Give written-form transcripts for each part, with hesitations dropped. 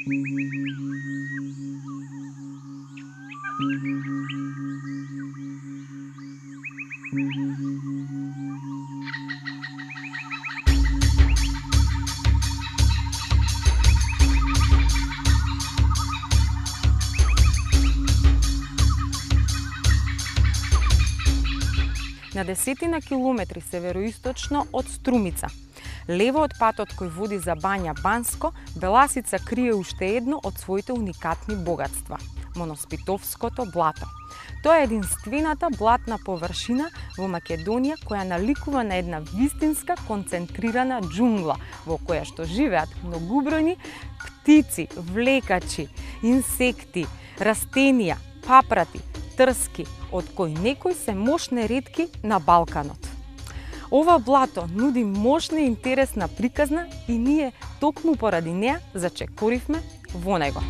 На десетина километри североисточно од Струмица, лево од патот кој води за Бања Банско, Беласица крие уште едно од своите уникатни богатства – Моноспитовското блато. Тоа е единствената блатна површина во Македонија која наликува на една вистинска концентрирана џунгла во која што живеат многубројни птици, влекачи, инсекти, растенија, папрати, трски, од кои некои се мошне ретки на Балканот. Ова блато нуди мошна и интересна приказна и ние токму поради неа зачекоривме во него.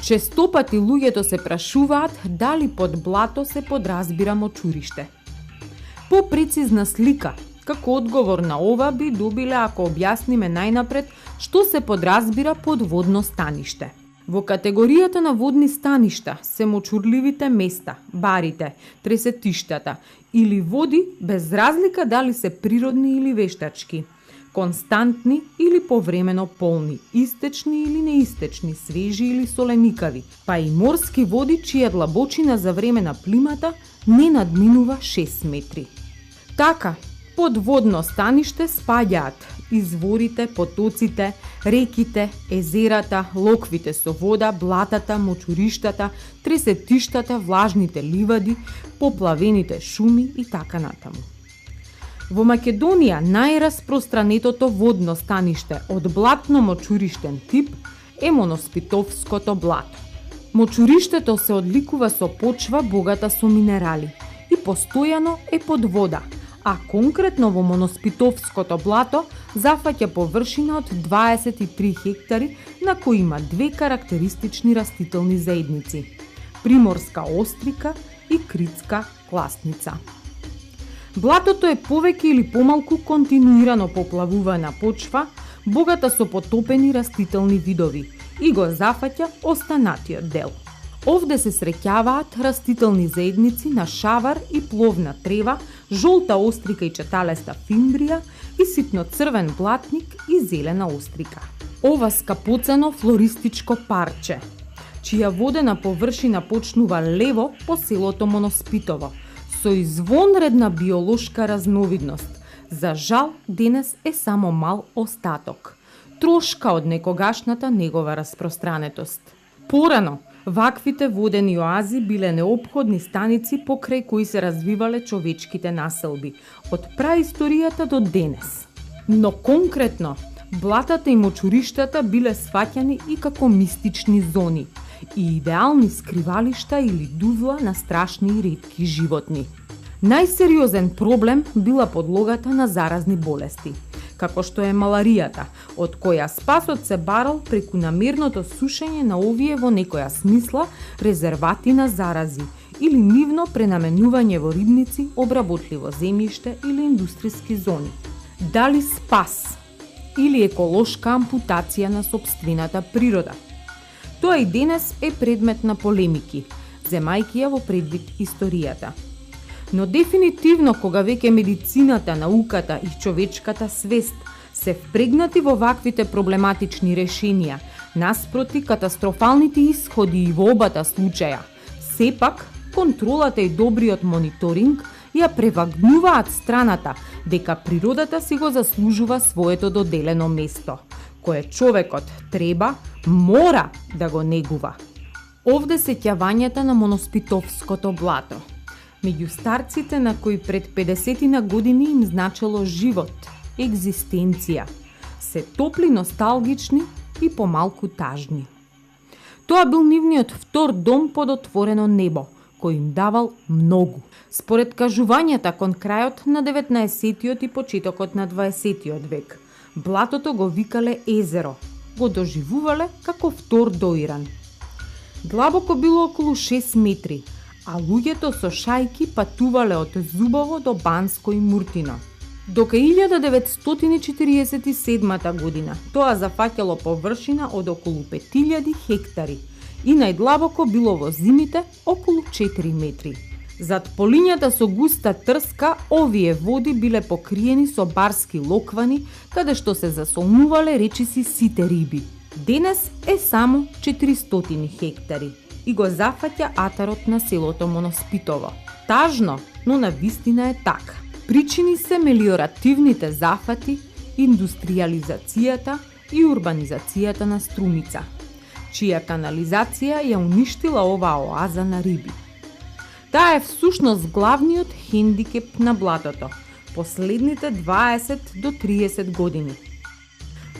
Честопати луѓето се прашуваат дали под блато се подразбира мочуриште. Попрецизна слика, како одговор на ова би добиле ако објасниме најнапред што се подразбира под водно станиште. Во категоријата на водни станишта се мочурливите места, барите, тресетиштата или води без разлика дали се природни или вештачки, константни или повремено полни, истечни или неистечни, свежи или соленикави, па и морски води чија длабочина за време на плимата не надминува 6 метри. Така, под водно станиште спаѓаат изворите, потоците, реките, езерата, локвите со вода, блатата, мочуриштата, тресетиштата, влажните ливади, поплавените шуми и така натаму. Во Македонија најраспространетото водно станиште од блатно-мочуриштен тип е Моноспитовското блато. Мочуриштето се одликува со почва богата со минерали и постојано е под вода, а конкретно во Моноспитовското блато зафаќа површина од 23 хектари на кои има две карактеристични растителни заедници – приморска острика и критска класница. Блатото е повеќе или помалку континуирано поплавувана почва, богата со потопени растителни видови и го зафаќа останатиот дел. Овде се среќаваат растителни заедници на шавар и пловна трева, жолта острика и четалеста фимбрија и ситно црвен блатник и зелена острика. Ова скапоцено флористичко парче, чија водена површина почнува лево по селото Моноспитово, со извонредна биолошка разновидност, за жал денес е само мал остаток, трошка од некогашната негова распространетост. Порано, ваквите водени оази биле неопходни станици покрај кои се развивале човечките населби, од праисторијата до денес. Но конкретно, блатата и мочуриштата биле сваќани и како мистични зони и идеални скривалишта или дувла на страшни и ретки животни. Најсериозен проблем била подлогата на заразни болести, како што е маларијата, од која спасот се барал преку намерното сушење на овие во некоја смисла резервати на зарази или нивно пренаменување во рибници, обработливо земјиште или индустријски зони. Дали спас или еколошка ампутација на сопствената природа? Тоа и денес е предмет на полемики, земајќи ја во предвид историјата. Но дефинитивно кога веќе медицината, науката и човечката свест се впрегнати во ваквите проблематични решенија, наспроти катастрофалните исходи и во обата случаја, сепак контролата и добриот мониторинг ја превагнуваат страната дека природата си го заслужува своето доделено место, кое човекот треба, мора да го негува. Овде сеќавањата на Моноспитовското блато, меѓу старците на кои пред 50 години им значело живот, екзистенција, се топли, носталгични и помалку тажни. Тоа бил нивниот втор дом под отворено небо, кој им давал многу. Според кажувањата кон крајот на 19-тиот и почетокот на 20-тиот век, блатото го викале езеро, го доживувале како втор Доиран. Длабоко било околу 6 метри, а луѓето со шајки патувале од Зубово до Банско и Муртино. Дока 1947 година тоа зафаќало површина од околу 5000 хектари и најдлабоко било во зимите околу 4 метри. Зад полињата со густа трска, овие води биле покриени со барски локвани, каде што се засолнувале речиси сите риби. Денес е само 400 хектари и го зафаќа атарот на селото Моноспитово. Тажно, но на вистина е така. Причини се мелиоративните зафати, индустриализацијата и урбанизацијата на Струмица, чија канализација ја уништила оваа оаза на риби. Таа е всушност главниот хендикеп на блатото последните 20 до 30 години.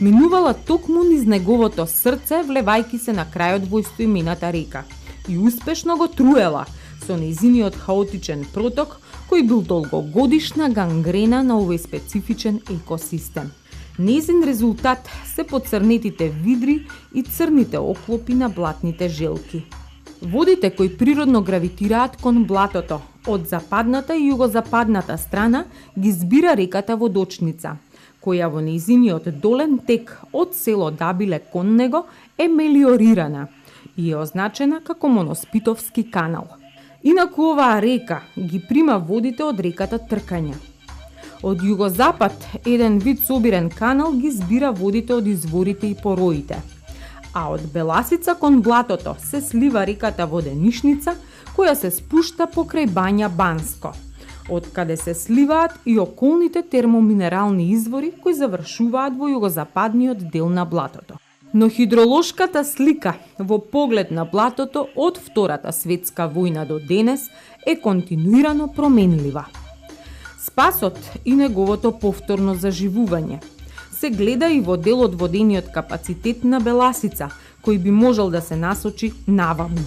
Минувала токму низ неговото срце, влевајки се на крајод во истоимената река и успешно го труела со нејзиниот хаотичен проток, кој бил долгогодишна гангрена на овој специфичен екосистем. Нејзин резултат се поцрнетите видри и црните оклопи на блатните желки. Водите кои природно гравитираат кон блатото од западната и југозападната страна ги збира реката Водочница, која во нејзиниот долен тек од село Дабиле кон него е мелиорирана и е означена како Моноспитовски канал. Инаку оваа река ги прима водите од реката Тркања. Од југозапад еден вид собирен канал ги збира водите од изворите и пороите, а од Беласица кон блатото се слива реката Воденишница, која се спушта покрај бања Банско, од каде се сливаат и околните термоминерални извори кои завршуваат во југозападниот дел на блатото. Но хидролошката слика во поглед на блатото од Втората светска војна до денес е континуирано променлива. Спасот и неговото повторно заживување се гледа и во дел од водениот капацитет на Беласица, кој би можел да се насочи наваму.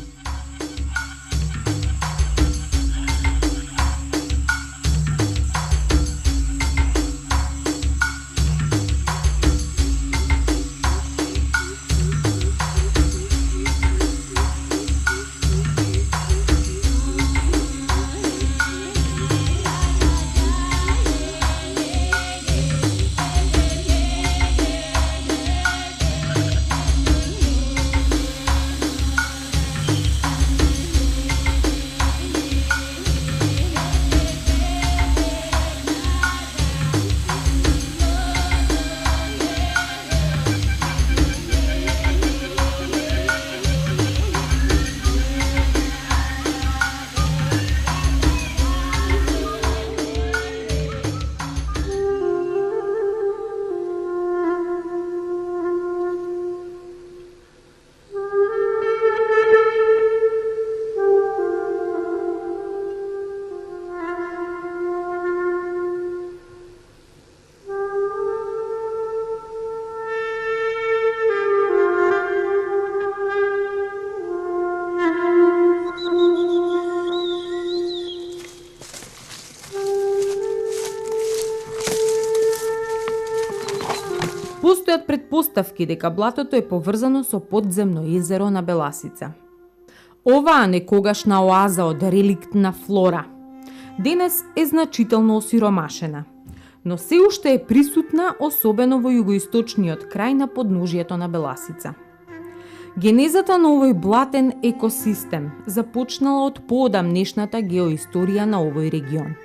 Постојат предпоставки дека блатото е поврзано со подземно езеро на Беласица. Оваа некогашна оаза од реликтна флора денес е значително осиромашена, но се уште е присутна особено во југоисточниот крај на подножието на Беласица. Генезата на овој блатен екосистем започнала од поодамнешната геоисторија на овој регион.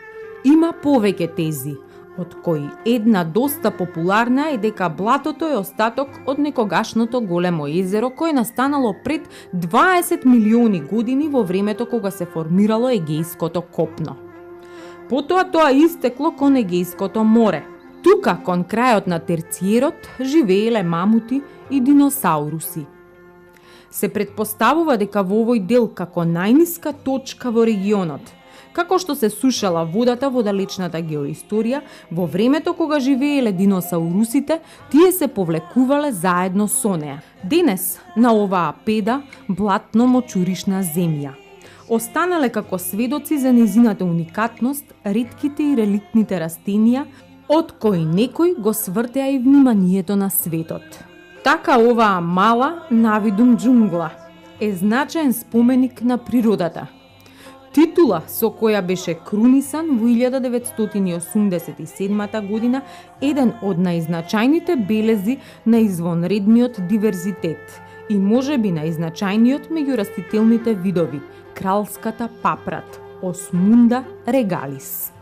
Има повеќе тези, од кои една доста популарна е дека блатото е остаток од некогашното големо езеро кое настанало пред 20 милиони години во времето кога се формирало Егејското копно. Потоа тоа истекло кон Егејското море. Тука, кон крајот на терциерот, живееле мамути и диносауруси. Се предпоставува дека во овој дел како најниска точка во регионот, како што се сушала водата во далечната геоисторија, во времето кога живееле диносаурусите, тие се повлекувале заедно со неа. Денес, на оваа педа, блатно-мочуришна земја, останале како сведоци за нејзината уникатност, ретките и реликтните растенија, од кои некои го свртеа и вниманието на светот. Така оваа мала, навидум џунгла, е значаен споменик на природата. Титула со која беше крунисан во 1987 година, еден од најзначајните белези на извонредниот диверзитет и можеби најзначајниот меѓу растителните видови, кралската папрат, Осмунда регалис.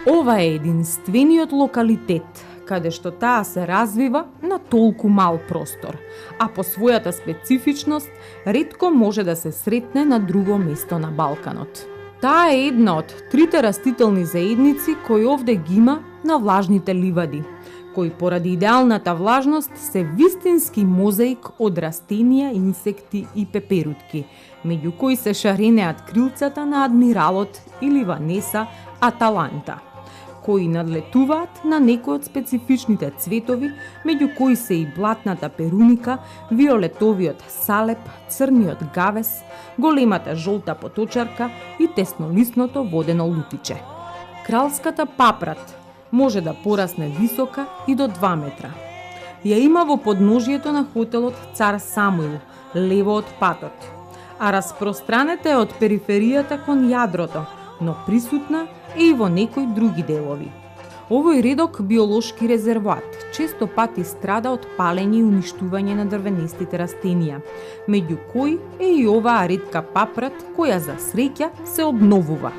Ова е единствениот локалитет каде што таа се развива на толку мал простор, а по својата специфичност ретко може да се сретне на друго место на Балканот. Таа е една од трите растителни заедници кои овде ги има на влажните ливади, кои поради идеалната влажност се вистински мозаик од растенија, инсекти и пеперутки, меѓу кои се шаренеат крилцата на адмиралот или Ванеса Аталанта, кои надлетуваат на некои од специфичните цветови, меѓу кои се и блатната перуника, виолетовиот салеп, црниот гавес, големата жолта поточарка и теснолисното водено лутиче. Кралската папрат може да порасне висока и до 2 метра. Ја има во подножието на хотелот Цар Самуил, лево од патот, а распространета е од периферијата кон јадрото, но присутна е и во некои други делови. Овој редок биолошки резерват често пати страда од палење и уништување на дрвенестите растенија, меѓу кои е и оваа ретка папрат која за среќа се обновува.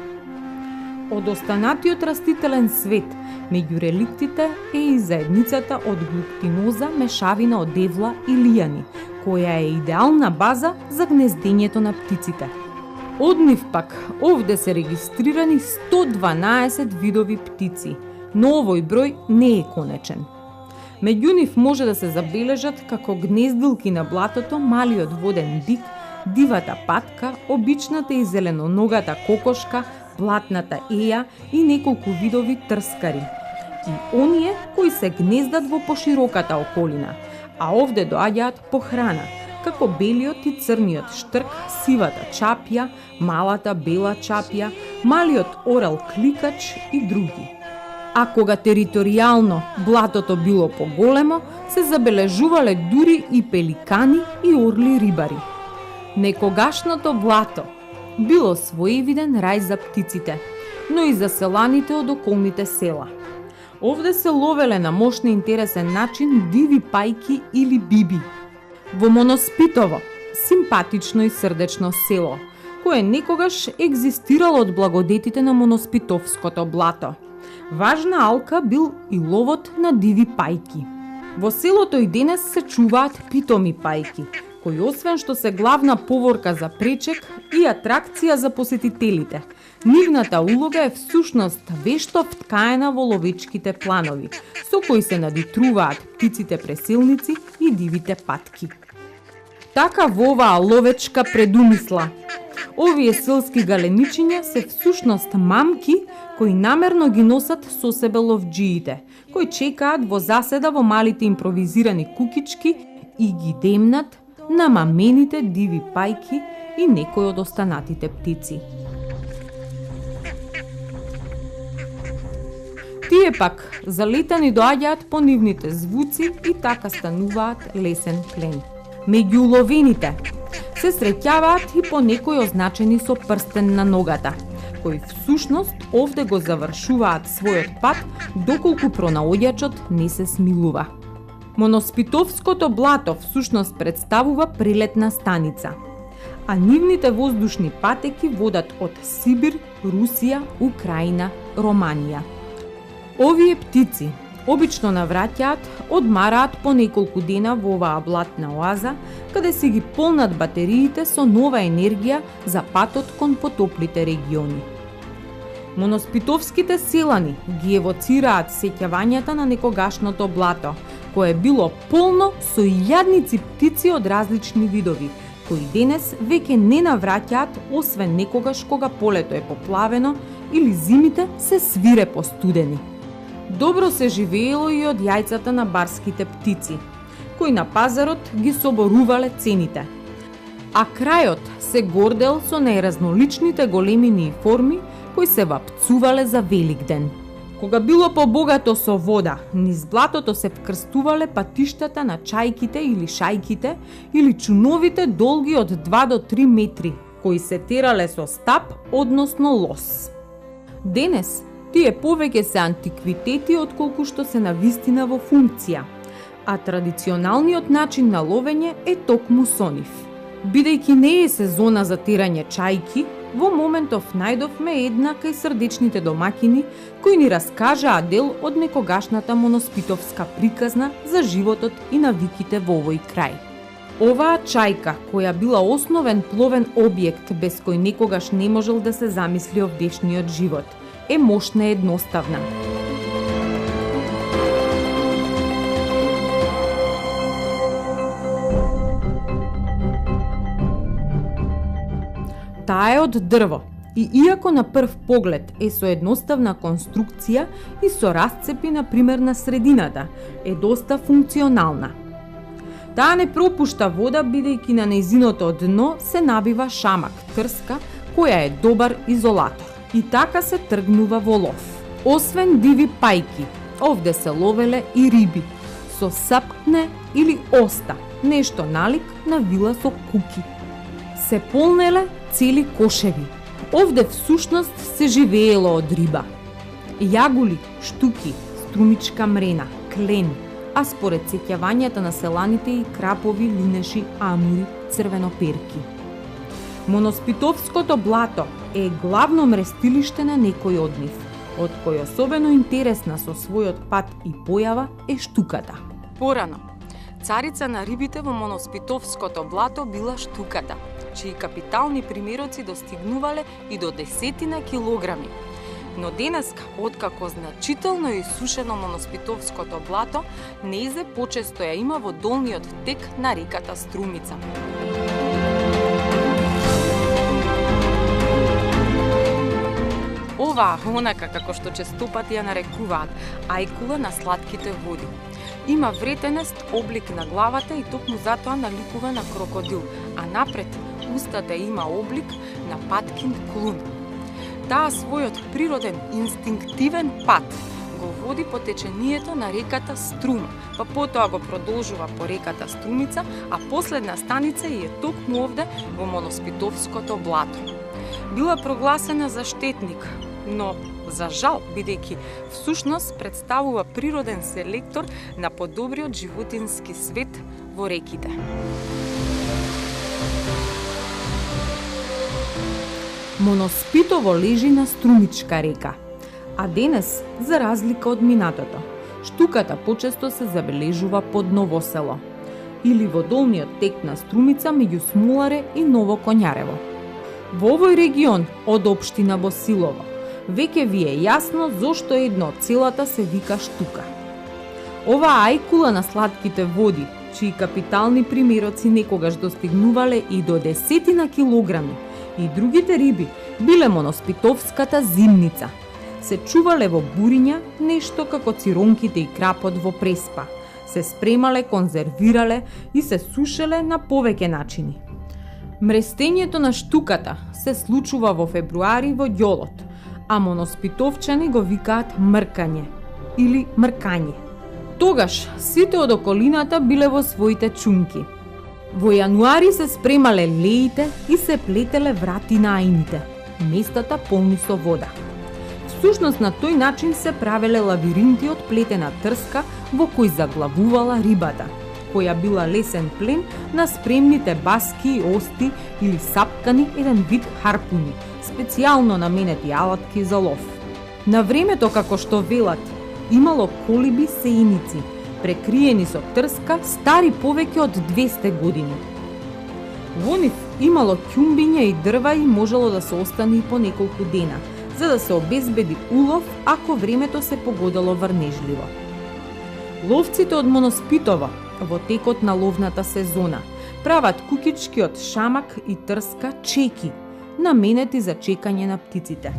Од останатиот растителен свет, меѓу реликтите е и заедницата од глуктиноза, мешавина од девла и лијани, која е идеална база за гнездењето на птиците. Од нив пак овде се регистрирани 112 видови птици, но овој број не е конечен. Меѓу нив може да се забележат како гнездилки на блатото, малиот воден дик, дивата патка, обичната и зеленоногата кокошка, блатната еја и неколку видови трскари. И оние кои се гнездат во пошироката околина, а овде доаѓаат по храна, како белиот и црниот штрк, сивата чапја, малата бела чапја, малиот орел кликач и други. А кога територијално блатото било поголемо, се забележувале дури и пеликани и орли рибари. Некогашното блато било своевиден рај за птиците, но и за селаните од околните села. Овде се ловеле на мощно интересен начин диви пајки или биби. Во Моноспитово, симпатично и срдечно село, кое некогаш екзистирало од благодетите на Моноспитовското блато. Важна алка бил и ловот на диви пајки. Во селото и денес се чуваат питоми пајки, кои освен што се главна поворка за пречек и атракција за посетителите, нивната улога е всушност вешто вткаена во ловечките планови, со кои се надитруваат птиците преселници и дивите патки. Така во оваа ловечка предумисла, овие селски галеничиња се всушност мамки кои намерно ги носат со себе ловџиите, кои чекаат во заседа во малите импровизирани кукички и ги демнат на мамените диви пајки и некои од останатите птици. Тие пак залетани доаѓаат по нивните звуци и така стануваат лесен плен. Меѓу уловените се среќаваат и по некои означени со прстен на ногата, кои всушност овде го завршуваат својот пат доколку пронаоѓачот не се смилува. Моноспитовското блато всушност представува прилетна станица, а нивните воздушни патеки водат од Сибир, Русија, Украина, Романија. Овие птици обично навраќаат, одмараат по неколку дена во оваа блатна оаза, каде си ги полнат батериите со нова енергија за патот кон потоплите региони. Моноспитовските селани ги евоцираат сеќавањата на некогашното блато, кое било полно со илјадници птици од различни видови, кои денес веќе не навраќаат освен некогаш кога полето е поплавено или зимите се свирепо студени. Добро се живеело и од јајцата на барските птици, кои на пазарот ги соборувале цените. А крајот се гордел со најразноличните големини и форми кои се вапцувале за Великден. Кога било побогато со вода, низ блатото се вкрстувале патиштата на чајките или шајките или чуновите долги од 2 до 3 метри, кои се терале со стап, односно лос. Денес, тие повеќе се антиквитети отколку што се навистина во функција, а традиционалниот начин на ловење е токму со нив. Бидејќи не е сезона за терање чајки, во моментов најдовме една кај срдечните домакини кои ни раскажаа дел од некогашната моноспитовска приказна за животот и навиките во овој крај. Оваа чајка, која била основен пловен објект без кој некогаш не можел да се замисли овдешниот живот, е мощна и едноставна. Таа е од дрво и иако на прв поглед е со едноставна конструкција и со расцепи например на средината, е доста функционална. Таа не пропушта вода бидејќи на нејзиното дно се набива шамак, трска, која е добар изолатор. И така се тргнува во лов. Освен диви пајки, овде се ловеле и риби, со сапкне или оста, нешто налик на вила со куки. Се полнеле цели кошеви. Овде всушност се живеело од риба. Јагули, штуки, струмичка мрена, клен, а според сеќавањата на селаните и крапови, линеши, амури, црвеноперки. Моноспитовското блато е главно мрестилиште на некој од нив, од кој особено интересна со својот пат и појава е штуката. Порано, царица на рибите во Моноспитовското блато била штуката, чии капитални примероци достигнувале и до 10 килограми. Но денеска, откако значително е исушено Моноспитовското блато, нејзе почесто ја има во долниот тек на реката Струмица. Оваа онака, како што честопати ја нарекуваат, ајкула на сладките води. Има вретенест, облик на главата и токму затоа наликува на крокодил, а напред устата има облик на паткин клун. Таа својот природен, инстинктивен пат го води по течението на реката Струма, па потоа го продолжува по реката Струмица, а последна станица е токму овде во Моноспитовското блато. Била прогласена за штетник, но за жал, бидејќи всушност представува природен селектор на подобриот животински свет во реките. Моноспитово лежи на струмичка река, а денес, за разлика од минатото, штуката почесто се забележува под Ново село или во долниот тек на Струмица меѓу Смоларе и Ново Коњарево. Во овој регион од општина Босилово веќе ви е јасно зошто едно од целата се вика штука. Оваа ајкула на сладките води, чии капитални примероци некогаш достигнувале и до 10 килограми, и другите риби биле Моноспитовската зимница. Се чувале во буриња, нешто како циронките и крапот во преспа. Се спремале, конзервирале и се сушеле на повеќе начини. Мрестењето на штуката се случува во февруари во ѓолот, а моноспитовчани го викаат мркање или мркање. Тогаш сите од околината биле во своите чунки. Во јануари се спремале леите и се плетеле врати на ајните, местата полни со вода. Всушност на тој начин се правеле лавиринти од плетена трска во кој заглавувала рибата, која била лесен плен на спремните баски, ости или сапкани, еден вид харпуни, специјално наменети алатки за лов. На времето, како што велат, имало колиби сеиници, прекриени со трска, стари повеќе од 200 години. Во нив имало ќумбиња и дрва и можело да се остане и по неколку дена, за да се обезбеди улов ако времето се погодало врнежливо. Ловците од Моноспитово во текот на ловната сезона прават кукички од шамак и трска чеки, наменети за чекање на птиците.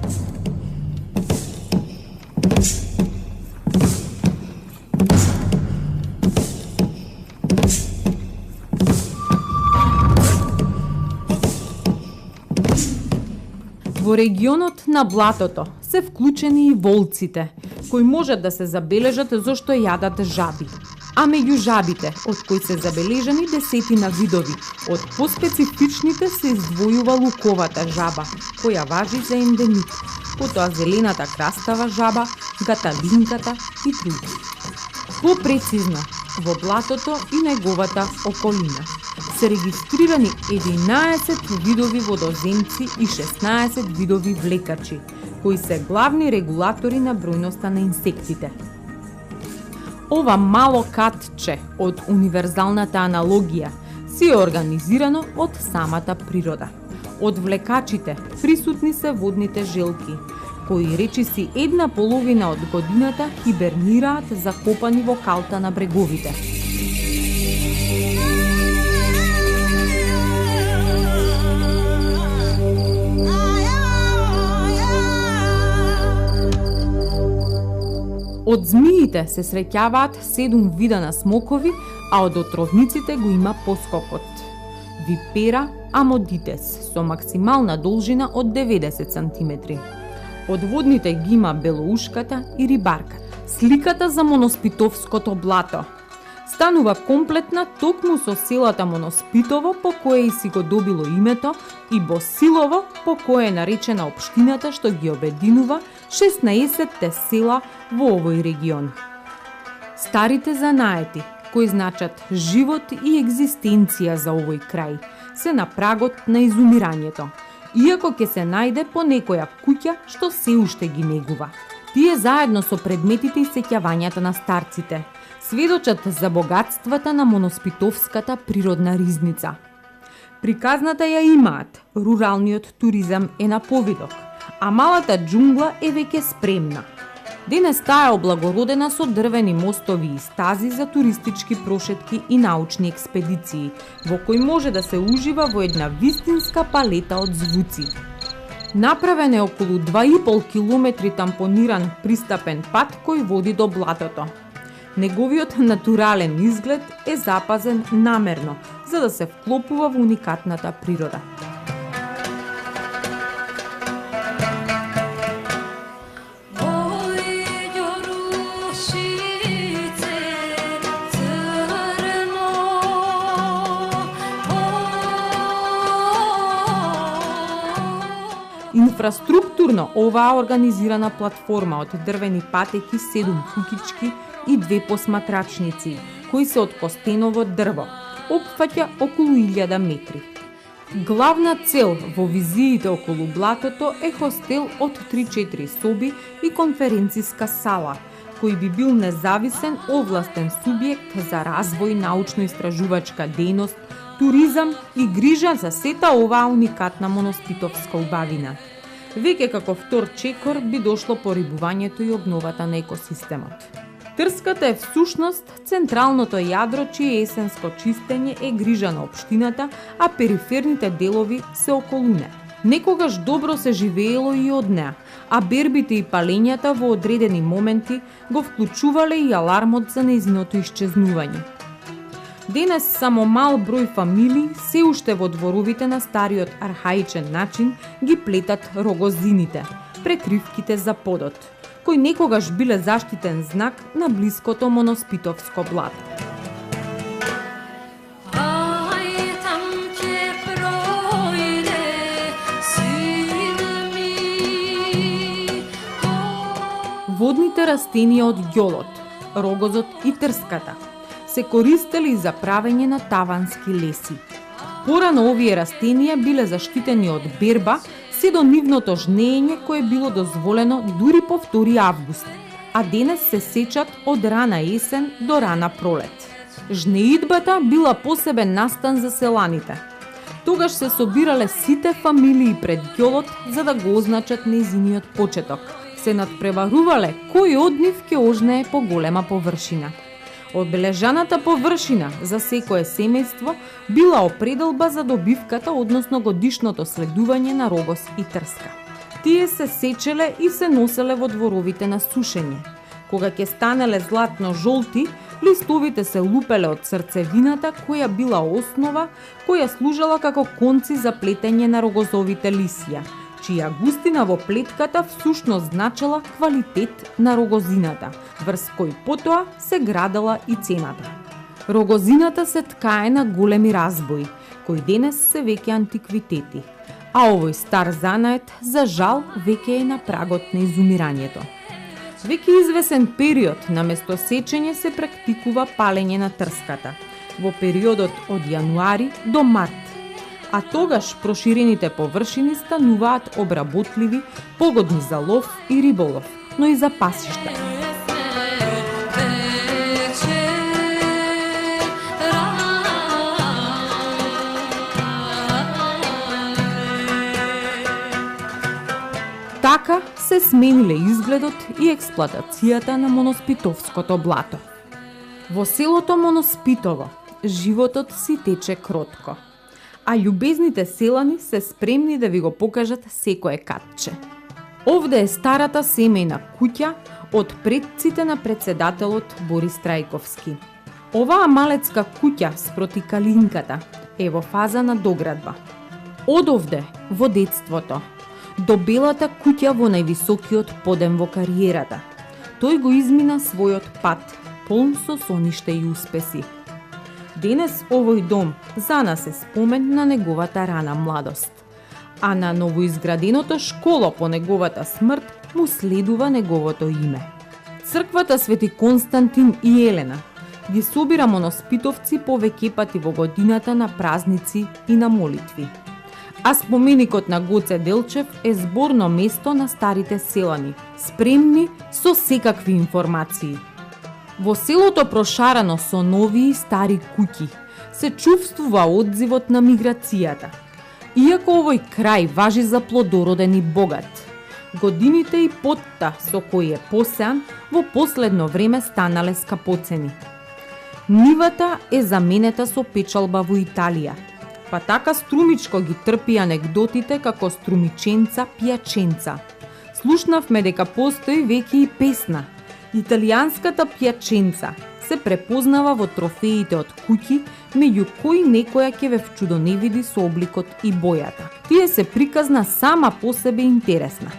Во регионот на блатото се вклучени и волците, кои можат да се забележат зашто јадат жаби. А меѓу жабите, од кои се забележани десетина видови, од поспецифичните се издвојува луковата жаба, која важи за ендемит, потоа зелената крастава жаба, гаталинката и други. Попрецизно, во блатото и неговата околина се регистрирани 11 видови водоземци и 16 видови влекачи, кои се главни регулатори на бројноста на инсектите. Ова мало катче од универзалната аналогија си е организирано од самата природа. Од влекачите присутни се водните желки, кои речиси една половина од годината хибернираат закопани во калта на бреговите. Од змиите се среќаваат 7 вида на смокови, а од отровниците го има поскокот. Випера амодитес со максимална должина од 90 см. Од водните ги има белоушката и рибарка. Сликата за Моноспитовското блато станува комплетна токму со селата Моноспитово, по кое и си го добило името, и Босилово, по кое е наречена општината што ги обединува 16 села во овој регион. Старите занаети, кои значат живот и екзистенција за овој крај, се на прагот на изумирањето, иако ќе се најде по некоја куќа што се уште ги негува. Тие заедно со предметите и сеќавањата на старците сведочат за богатствата на Моноспитовската природна ризница. Приказната ја имаат, руралниот туризам е на повидок, а малата џунгла е веќе спремна. Денес таа е облагородена со дрвени мостови и стази за туристички прошетки и научни експедиции, во кои може да се ужива во една вистинска палета од звуци. Направен е околу 2,5 километри тампониран пристапен пат кој води до блатото. Неговиот натурален изглед е запазен намерно, за да се вклопува во уникатната природа. Инфраструктурно оваа организирана платформа од дрвени патеки, 7 кукички и 2 посматрачници, кои се од костеново дрво, опфаќа околу 1000 метри. Главна цел во визиите околу блатото е хостел од 3-4 соби и конференциска сала, кој би бил независен овластен субјект за развој, научно-истражувачка дејност, туризам и грижа за сета оваа уникатна Моноспитовска убавина. Веќе како втор чекор би дошло порибувањето и обновата на екосистемот. Трската е всушност централното јадро чие есенско чистење е грижа на општината, а периферните делови се околу неа. Некогаш добро се живеело и од неа, а бербите и палењата во одредени моменти го вклучувале и алармот за нејзиното исчезнување. Денес само мал број фамилии се уште во дворовите на стариот архаичен начин ги плетат рогозините, прекривките за подот, кои некогаш биле заштитен знак на блиското Моноспитовско блато. Водните растенија од ѓолот, рогозот и трската се користели за правење на тавански леси. Порано овие растенија биле заштитени од берба се до нивното жнеење кое било дозволено дури по 2 август, а денес се сечат од рана есен до рана пролет. Жнеидбата била посебен настан за селаните. Тогаш се собирале сите фамилии пред ѓолот за да го означат нејзиниот почеток. Се надпреварувале кој од нив ќе ожнее по голема површина. Одбележаната површина за секое семејство била определба за добивката, односно годишното следување на рогоз и трска. Тие се сечеле и се носеле во дворовите на сушење. Кога ќе станеле златно-жолти, листовите се лупеле од срцевината која била основа, која служела како конци за плетење на рогозовите лисија, чија густина во плетката всушност значела квалитет на рогозината, врз кој потоа се градела и цената. Рогозината се ткае на големи разбои, кои денес се веќе антиквитети, а овој стар занает, за жал, веќе е на прагот на изумирањето. Веќе извесен период на место сечење се практикува палење на трската, во периодот од јануари до март, а тогаш проширените површини стануваат обработливи, погодни за лов и риболов, но и за пасишта. Така се смениле изгледот и експлоатацијата на Моноспитовското блато. Во селото Моноспитово животот си тече кротко, а љубезните селани се спремни да ви го покажат секое катче. Овде е старата семејна куќа од предците на председателот Борис Трајковски. Оваа малецка куќа спроти Калинката е во фаза на доградба. Од овде, во детството, до белата куќа во највисокиот подем во кариерата. Тој го измина својот пат, полн со сониште и успеси. Денес овој дом за нас е спомен на неговата рана младост, а на новоизграденото школо по неговата смрт му следува неговото име. Црквата Свети Константин и Елена ги собира моноспитовци повеќе пати во годината на празници и на молитви. А споменикот на Гоце Делчев е зборно место на старите селани, спремни со секакви информации. Во селото прошарано со нови и стари куќи се чувствува одзивот на миграцијата. Иако овој крај важи за плодороден и богат, годините и потта со кои е посеан во последно време станале скапоцени. Нивата е заменета со печалба во Италија, па така струмичко ги трпи анегдотите како струмиченца, пијаченца. Слушнавме дека постои веќе и песна. Италијанската пијаченца се препознава во трофеите од куќи, меѓу кои некоја ќе ве вчудоневиди со обликот и бојата. Тие се приказна сама по себе интересна.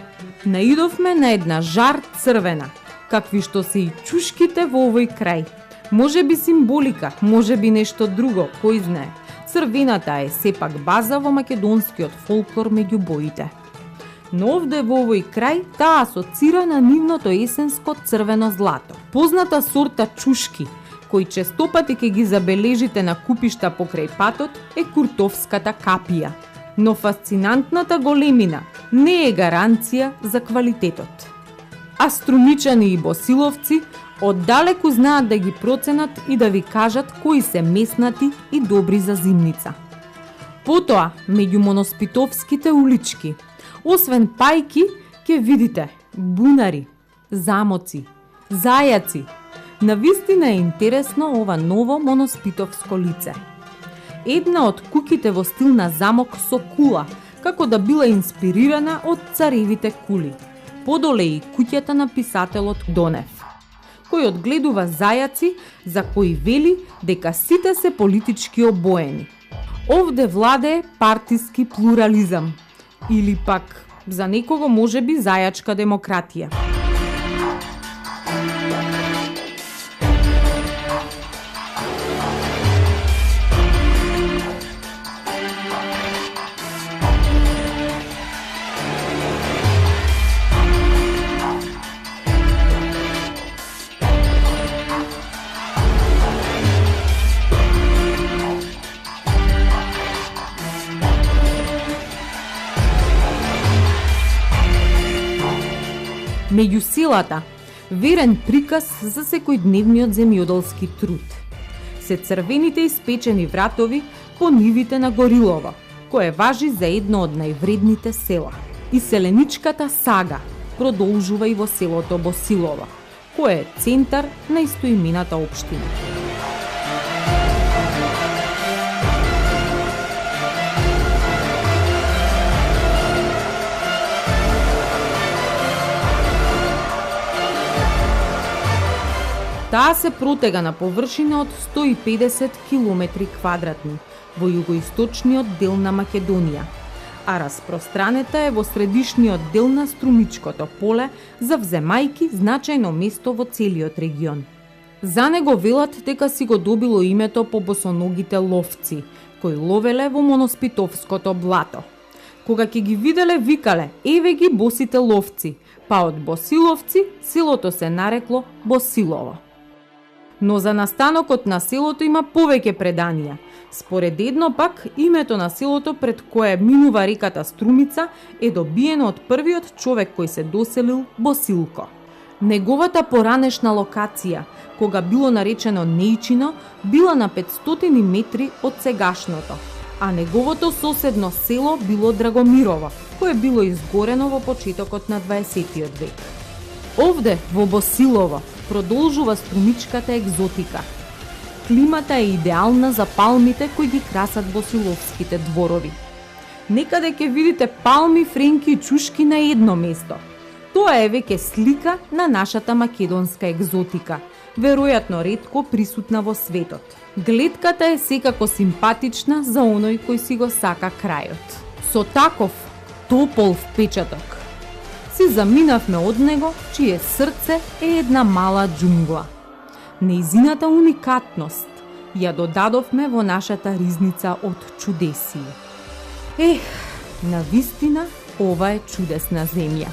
Наидовме на една жар црвена, какви што се и чушките во овој крај. Може би символика, може би нешто друго, кој знае. Црвената е сепак база во македонскиот фолклор меѓу боите. Но овде во овој крај таа асоцира на нивното есенско црвено злато. Позната сорта чушки, кои честопати ке ги забележите на купишта покрај патот, е куртовската капија. Но фасцинантната големина не е гаранција за квалитетот. А струмичани и босиловци оддалеку знаат да ги проценат и да ви кажат кои се меснати и добри за зимница. Потоа, меѓу моноспитовските улички, освен пајки, ќе видите бунари, замоци, зајаци. Навистина е интересно ова ново моноспитовско лице. Една од куќите во стил на замок со кула, како да била инспирирана од царевите кули. Подоле и куќата на писателот Донев, кој одгледува зајаци за кои вели дека сите се политички обоени. Овде владее партиски плурализам, или пак за некого можеби зајачка демократија. Меѓу селата, верен приказ за секојдневниот земјоделски труд. Се црвените испечени вратови по нивите на Горилово, кое важи за едно од највредните села. И селеничката сага продолжува и во селото Босилово, кое е центар на истоимената општина. Таа се протега на површина од 150 км квадратни во југоисточниот дел на Македонија, а распространета е во средишниот дел на струмичкото поле, завземајки значајно место во целиот регион. За него велат дека си го добило името по босоногите ловци, кои ловеле во Моноспитовското блато. Кога ќе ги виделе, викале: еве ги босите ловци, па од Босиловци селото се нарекло Босилово. Но за настанокот на селото има повеќе преданија. Според едно пак, името на селото пред кое минува реката Струмица е добиено од првиот човек кој се доселил Босилко. Неговата поранешна локација, кога било наречено Нејчино, била на 500 метри од сегашното, а неговото соседно село било Драгомирово, кое било изгорено во почетокот на 20 век. Овде, во Босилово, продолжува струмичката екзотика. Климата е идеална за палмите кои ги красат босиловските дворови. Некаде ќе видите палми, френки и чушки на едно место. Тоа е веќе слика на нашата македонска екзотика, веројатно ретко присутна во светот. Гледката е секако симпатична за оној кој си го сака крајот. Со таков топол впечаток си заминавме од него, чие срце е една мала џунгла. Нејзината уникатност ја додадовме во нашата ризница од чудесии. Навистина, ова е чудесна земја.